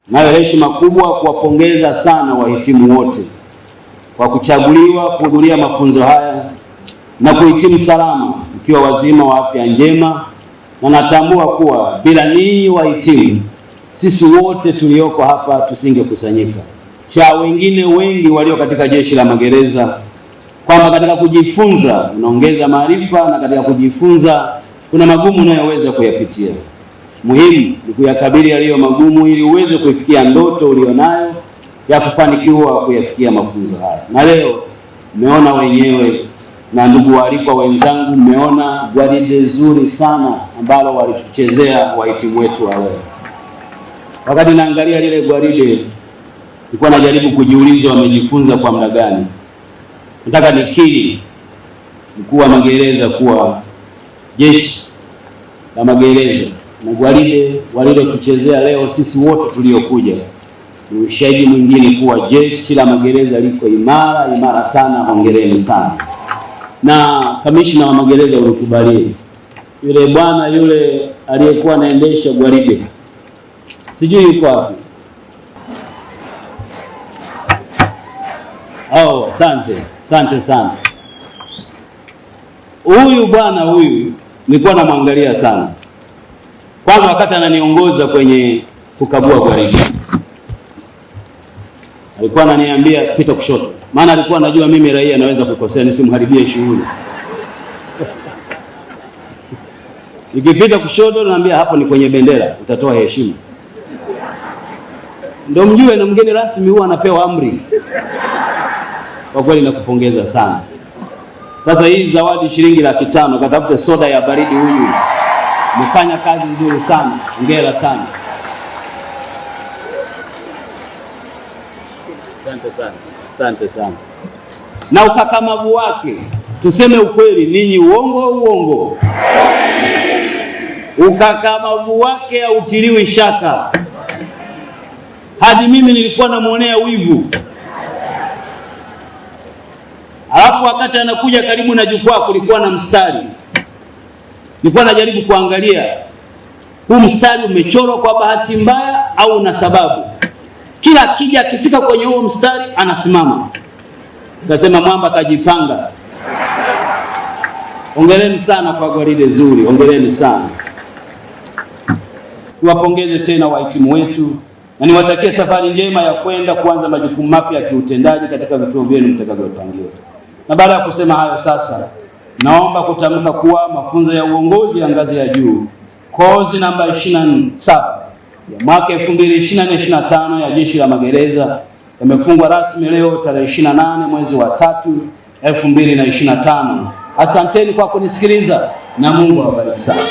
Nayo heshima kubwa kuwapongeza sana wahitimu wote kwa kuchaguliwa kuhudhuria mafunzo haya na kuhitimu salama ikiwa wazima wa afya njema, na natambua kuwa bila ninyi wahitimu sisi wote tulioko hapa tusingekusanyika. Cha wengine wengi walio katika Jeshi la Magereza kwamba katika kujifunza unaongeza maarifa, na katika kujifunza kuna magumu unayoweza kuyapitia. Muhimu ni kuyakabili yaliyo magumu ili uweze kufikia ndoto ulionayo ya kufanikiwa kuyafikia mafunzo haya. Na leo mmeona wenyewe na ndugu waalikwa wenzangu, mmeona gwaride zuri sana ambalo walituchezea wahitimu wetu wa leo. Wakati naangalia lile gwaride nilikuwa najaribu kujiuliza wamejifunza kwa muda gani. Nataka nikiri mkuu wa magereza kuwa Jeshi la Magereza na gwaride walilotuchezea leo sisi wote tuliokuja ni ushahidi mwingine kuwa Jeshi la Magereza liko imara sana. Hongereni sana. Na kamishna wa magereza ulikubalie yule bwana yule aliyekuwa anaendesha gwaride, sijui yuko wapi. Asante sana. Huyu bwana huyu nilikuwa namwangalia sana. Kwanza wakati ananiongoza kwenye kukagua gwaride, alikuwa ananiambia pita kushoto, maana alikuwa anajua mimi raia naweza kukosea nisimharibie shughuli. Nikipita kushoto naambia hapo ni kwenye bendera, utatoa heshima. Ndio mjue na mgeni rasmi huwa anapewa amri. Kwa kweli nakupongeza sana. Sasa hii zawadi shilingi 500, katafute soda ya baridi huyu. Umefanya kazi nzuri sana. Hongera sana. Asante sana. Na ukakamavu wake, tuseme ukweli, ninyi uongo. Ukakamavu wake hautiliwi shaka. Hadi mimi nilikuwa namuonea wivu. Alafu wakati anakuja karibu na jukwaa kulikuwa na mstari. Nilikuwa najaribu kuangalia huu mstari umechorwa kwa bahati mbaya au na sababu. Kila akija akifika kwenye huo mstari anasimama. Nikasema mwamba kajipanga. Hongereni sana kwa gwaride zuri. Hongereni sana. Tuwapongeze tena wahitimu wetu na niwatakie safari njema ya kwenda kuanza majukumu mapya ya kiutendaji katika vituo vyenu mtakavyopangiwa. Na baada ya kusema hayo sasa, naomba kutamka kuwa mafunzo ya uongozi ya ngazi ya juu kozi namba 27 ya mwaka 2024-2025 ya Jeshi la Magereza yamefungwa rasmi leo tarehe 28 mwezi wa 3 2025. Asanteni kwa kunisikiliza na Mungu awabariki sana.